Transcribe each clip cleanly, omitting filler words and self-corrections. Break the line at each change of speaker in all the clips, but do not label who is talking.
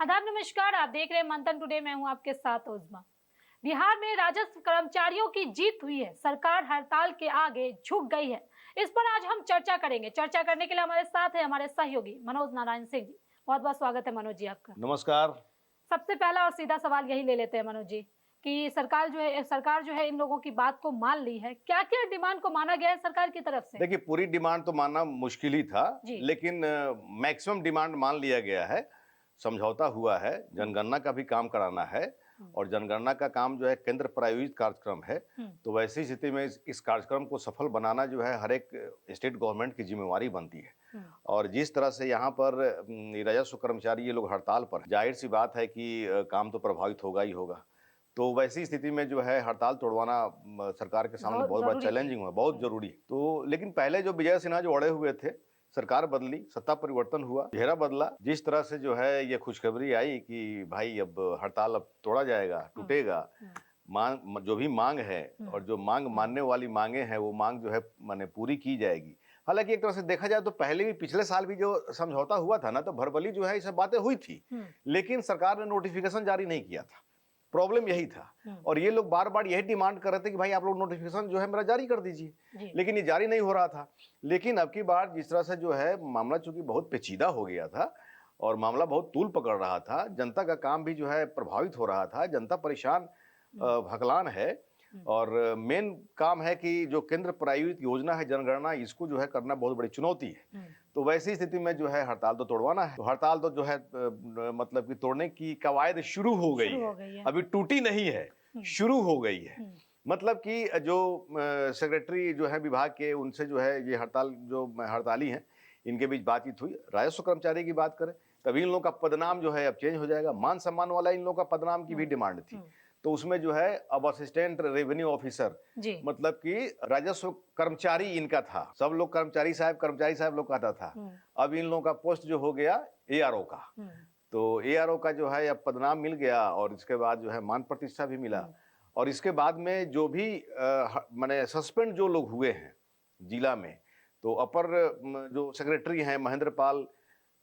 आदाब नमस्कार, आप देख रहे हैं मंथन टुडे। मैं हूं आपके साथ उज़मा। बिहार में राजस्व कर्मचारियों की जीत हुई है, सरकार हड़ताल के आगे झुक गई है। इस पर आज हम चर्चा करेंगे। चर्चा करने के लिए हमारे साथ है हमारे सहयोगी मनोज नारायण सिंह जी। बहुत बहुत स्वागत है मनोज जी आपका।
नमस्कार।
सबसे पहला और सीधा सवाल यही ले लेते हैं मनोज जी कि सरकार जो है इन लोगों की बात को मान ली है। क्या क्या डिमांड को माना गया है सरकार की तरफ से?
देखिए, पूरी डिमांड तो मानना मुश्किल ही था,
जी।
लेकिन मैक्सिमम डिमांड मान लिया गया है। समझौता हुआ है, जनगणना का भी काम कराना है और जनगणना का काम जो है केंद्र प्रायोजित कार्यक्रम है। तो वैसी स्थिति में इस कार्यक्रम को सफल बनाना जो है हर एक स्टेट गवर्नमेंट की जिम्मेवारी बनती है। और जिस तरह से यहाँ पर राजस्व कर्मचारी ये लोग हड़ताल पर, जाहिर सी बात है कि काम तो प्रभावित होगा ही होगा। तो वैसी स्थिति में जो है हड़ताल तोड़वाना सरकार के सामने बहुत बड़ा चैलेंजिंग हुआ, बहुत जरूरी है। तो लेकिन पहले जो विजय सिन्हा जो अड़े हुए थे, सरकार बदली, सत्ता परिवर्तन हुआ, चेहरा बदला, जिस तरह से जो है ये खुशखबरी आई कि भाई अब हड़ताल अब तोड़ा जाएगा, टूटेगा, मांग जो भी मांग है और जो मांग मानने वाली मांगे हैं वो मांग जो है माने पूरी की जाएगी। हालांकि एक तरह से देखा जाए तो पहले भी पिछले साल भी जो समझौता हुआ था ना, तो भरबली जो है ये सब बातें हुई थी, लेकिन सरकार ने नोटिफिकेशन जारी नहीं किया था। प्रॉब्लम यही था और ये लोग बार बार यही डिमांड कर रहे थे कि भाई आप लोग नोटिफिकेशन जो है मेरा जारी कर दीजिए, लेकिन ये जारी नहीं हो रहा था। लेकिन अब की बार जिस तरह से जो है मामला चूंकि बहुत पेचीदा हो गया था और मामला बहुत तूल पकड़ रहा था, जनता का काम भी जो है प्रभावित हो रहा था, जनता परेशान भगलान है और मेन काम है कि जो केंद्र प्रायोजित योजना है जनगणना, इसको जो है करना बहुत बड़ी चुनौती है। तो वैसी स्थिति में जो है हड़ताल तो तोड़वाना है। तो हड़ताल तो जो है मतलब कि तोड़ने की कवायद शुरू हो गई है, अभी टूटी नहीं है, शुरू हो गई है। मतलब कि जो सेक्रेटरी जो है विभाग के, उनसे जो है ये हड़ताल जो हड़ताली हैं इनके बीच बातचीत हुई। राजस्व कर्मचारी की बात करें तभी इन लोगों का पदनाम जो है अब चेंज हो जाएगा। मान सम्मान वाला इन लोगों का पदनाम की भी डिमांड थी। तो उसमें जो है अब असिस्टेंट रेवेन्यू ऑफिसर, मतलब कि राजस्व कर्मचारी इनका था। सब लोग कर्मचारी साहब लोग कहता था। अब इन लोगों का पोस्ट जो हो गया एआरओ का। तो एआरओ का जो है अब पदनाम मिल गया और इसके बाद जो है मान प्रतिष्ठा भी मिला। और इसके बाद में जो भी माने सस्पेंड जो लोग हुए हैं जिला में, तो अपर जो सेक्रेटरी हैं महेंद्र पाल,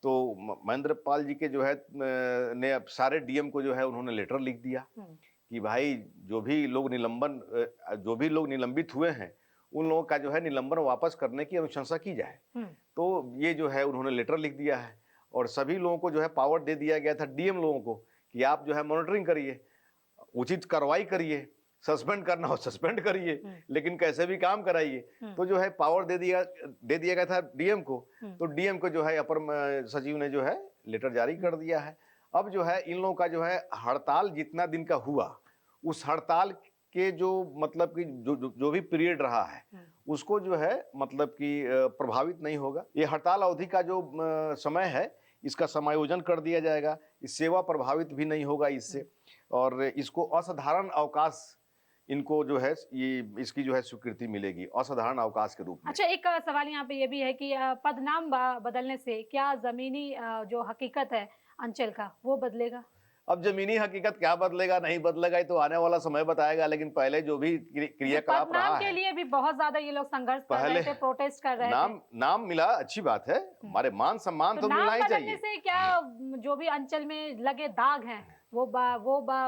तो महेंद्र पाल जी के जो है ने अब सारे डीएम को जो है उन्होंने लेटर लिख दिया कि भाई जो भी लोग निलंबित हुए हैं उन लोगों का जो है निलंबन वापस करने की अनुशंसा की जाए। तो ये जो है उन्होंने लेटर लिख दिया है और सभी लोगों को जो है पावर दे दिया गया था, डीएम लोगों को, कि आप जो है मॉनिटरिंग करिए, उचित कार्रवाई करिए, सस्पेंड करना हो सस्पेंड करिए, लेकिन कैसे भी काम कराइए। तो जो है पावर दे दिया गया था डीएम को। तो डीएम को जो है अपर सचिव ने जो है लेटर जारी कर दिया है। अब जो है इन लोगों का जो है हड़ताल जितना दिन का हुआ, उस हड़ताल के जो मतलब कि जो भी पीरियड रहा है उसको जो है मतलब कि प्रभावित नहीं होगा। ये हड़ताल अवधि का जो समय है इसका समायोजन कर दिया जाएगा, इस सेवा प्रभावित भी नहीं होगा इससे, और इसको असाधारण अवकाश इनको जो है ये इसकी जो है स्वीकृति मिलेगी असाधारण अवकाश के रूप में।
अच्छा, एक सवाल यहाँ पे ये भी है कि पदनाम बदलने से क्या जमीनी जो हकीकत है अंचल का वो बदलेगा?
अब जमीनी हकीकत क्या बदलेगा नहीं बदलेगा ये तो आने वाला समय बताएगा, लेकिन पहले जो भी क्रियाकलाप रहा है
के लिए भी बहुत ज्यादा ये लोग संघर्ष कर रहे थे, प्रोटेस्ट कर रहे थे।
नाम मिला, अच्छी बात है, हमारे मान सम्मान तो मिलना ही चाहिए।
से क्या जो भी अंचल में लगे दाग हैं वो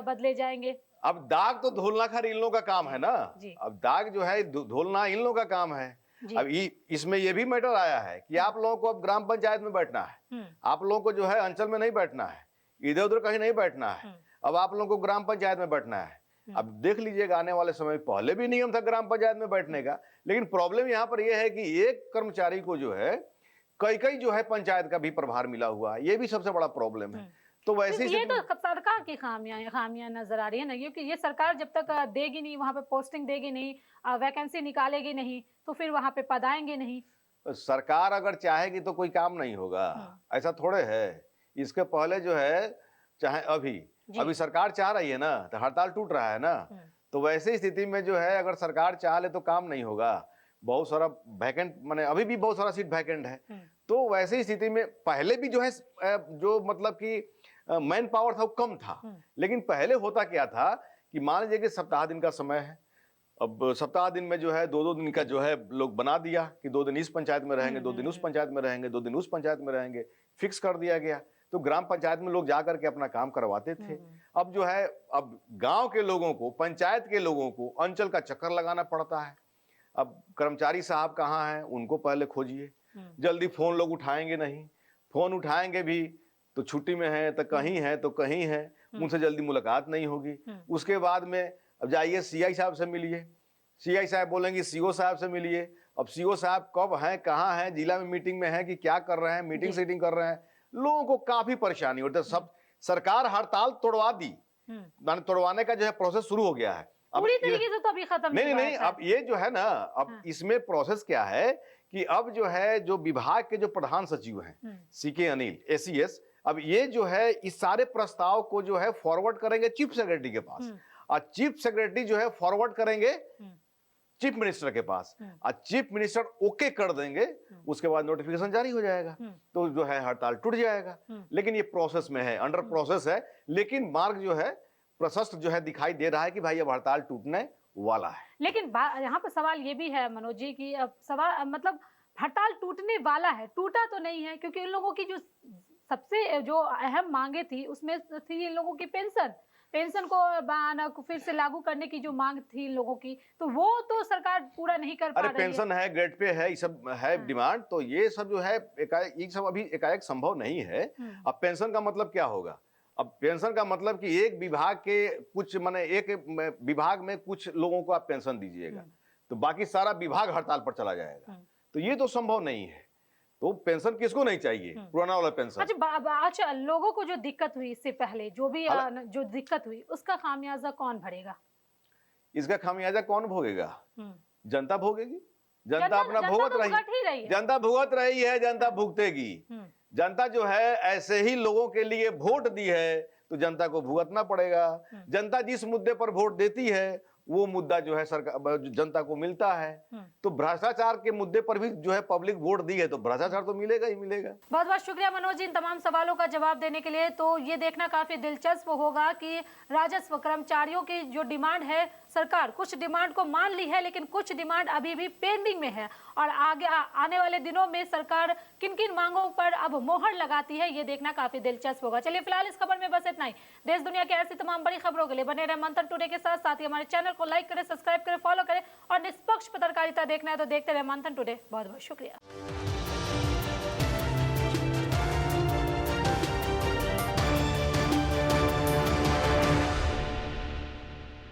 बदले जाएंगे?
अब दाग तो धोलना खैर इन लोगों का काम है ना। अब दाग जो है धोलना इन लोगों का काम है। अब इसमें ये भी मैटर आया है कि आप लोगों को अब ग्राम पंचायत में बैठना है, आप लोगों को जो है अंचल में नहीं बैठना है, इधर उधर कहीं नहीं बैठना है। अब आप लोगों को ग्राम पंचायत में बैठना है। अब देख लीजिएगा आने वाले समय, पहले भी नियम था ग्राम पंचायत में बैठने का, लेकिन प्रॉब्लम यहाँ पर यह है कि एक कर्मचारी को जो है कई जो है पंचायत का भी प्रभार मिला हुआ है, ये भी सबसे बड़ा प्रॉब्लम है। तो वैसे
ये तो सरकार की खामियां नजर आ रही है ना, क्योंकि ये सरकार जब तक देगी नहीं, वहां पे पोस्टिंग देगी नहीं, वैकेंसी निकालेगी नहीं, तो फिर वहां पे पद आएंगे नहीं।
सरकार अगर चाहेगी तो कोई काम नहीं होगा, ऐसा थोड़े है। इसके पहले जो है चाहे अभी सरकार चाह रही है ना, तो हड़ताल टूट रहा है ना, तो वैसे स्थिति में जो है अगर सरकार चाह ले तो काम नहीं होगा। बहुत सारा वैकेंट माने अभी भी बहुत सारा सीट वैकेंट है। तो वैसे स्थिति में पहले भी जो है जो मतलब कि मैन पावर था वो कम था, लेकिन पहले होता क्या था कि मान लीजिए कि सप्ताह दिन का समय है, अब सप्ताह दिन में जो है दो दिन का जो है लोग बना दिया कि 2 दिन इस पंचायत में रहेंगे, 2 दिन उस पंचायत में रहेंगे, 2 दिन उस पंचायत में रहेंगे, फिक्स कर दिया गया। तो ग्राम पंचायत में लोग जा करके अपना काम करवाते थे। अब जो है, अब गांव के लोगों को, पंचायत के लोगों को अंचल का चक्कर लगाना पड़ता है। अब कर्मचारी साहब कहाँ हैं, उनको पहले खोजिए। जल्दी फोन लोग उठाएंगे नहीं, फोन उठाएंगे भी तो छुट्टी में है, तो कहीं है तो कहीं है, उनसे जल्दी मुलाकात नहीं होगी। उसके बाद में अब जाइए सीआई साहब से मिलिए, सीआई साहब बोलेंगे सीओ साहब से मिलिए। अब सीओ साहब कब हैं, कहाँ हैं, जिला में मीटिंग में है कि क्या कर रहे हैं, मीटिंग सीटिंग कर रहे हैं, लोगों को काफी परेशानी होती है। सब सरकार हड़ताल तोड़वा दी, माने तोड़वाने का जो है प्रोसेस शुरू हो गया है। अब
पूरी तरीके से तो अभी खत्म
नहीं
हुआ
नहीं,
है
अब ये जो है ना, अब इसमें प्रोसेस क्या है कि अब जो है, जो विभाग के जो प्रधान सचिव हैं सीके अनिल एसीएस, अब ये जो है इस सारे प्रस्ताव को जो है फॉरवर्ड करेंगे चीफ सेक्रेटरी के पास, और चीफ सेक्रेटरी जो है फॉरवर्ड करेंगे चीफ मिनिस्टर के पास, और चीफ मिनिस्टर ओके कर देंगे, उसके बाद नोटिफिकेशन जारी हो जाएगा, तो जो है हड़ताल टूट जाएगा। लेकिन ये प्रोसेस में है, अंडर प्रोसेस है, लेकिन मार्ग जो है प्रशस्त जो है दिखाई दे रहा है कि भाई अब हड़ताल टूटने वाला है।
लेकिन यहाँ पर सवाल ये भी है मनोज जी की, अब सवाल मतलब हड़ताल टूटने वाला है, टूटा तो नहीं है, क्योंकि इन लोगों की जो सबसे जो अहम मांगे थी उसमें थी इन लोगों की पेंशन को फिर से लागू करने की जो मांग थी इन लोगों की, तो वो तो सरकार पूरा नहीं कर पा रही है।
पेंशन है, ग्रेड पे है, ये सब है डिमांड, तो ये सब जो है ये सब अभी एकाएक संभव नहीं है। अब पेंशन का मतलब क्या होगा? अब पेंशन का मतलब कि एक विभाग के कुछ, माने एक विभाग में कुछ लोगों को आप पेंशन दीजिएगा, तो बाकी सारा विभाग हड़ताल पर चला जाएगा, तो ये तो संभव नहीं है। तो पेंशन किसको नहीं चाहिए, पुराना वाला पेंशन।
अच्छा, लोगों को जो दिक्कत हुई इससे पहले, जो भी जो दिक्कत हुई, उसका खामियाजा कौन भरेगा?
इसका खामियाजा कौन भोगेगा? जनता भोगेगी। जनता अपना भुगत रही है, जनता भुगत रही है, जनता भुगतेगी। जनता जो है ऐसे ही लोगों के लिए वोट दी है, तो जनता को भुगतना पड़ेगा। जनता जिस मुद्दे पर वोट देती है वो मुद्दा जो है सरकार जनता को मिलता है। तो भ्रष्टाचार के मुद्दे पर भी जो है पब्लिक वोट दी है, तो भ्रष्टाचार तो मिलेगा ही मिलेगा।
बहुत बहुत शुक्रिया मनोज जी इन तमाम सवालों का जवाब देने के लिए। तो ये देखना काफी दिलचस्प होगा कि राजस्व कर्मचारियों की जो डिमांड है, सरकार कुछ डिमांड को मान ली है, लेकिन कुछ डिमांड अभी भी पेंडिंग में है, और आगे आने वाले दिनों में सरकार किन किन मांगों पर अब मोहर लगाती है, ये देखना काफी दिलचस्प होगा। चलिए फिलहाल इस खबर में बस इतना ही। देश दुनिया की ऐसी तमाम बड़ी खबरों के लिए बने रहे मंथन टुडे के साथ। साथ ही हमारे चैनल को लाइक करें, सब्सक्राइब करें, फॉलो करें, और निष्पक्ष पत्रकारिता देखना है तो देखते रहे मंथन टुडे। बहुत बहुत शुक्रिया।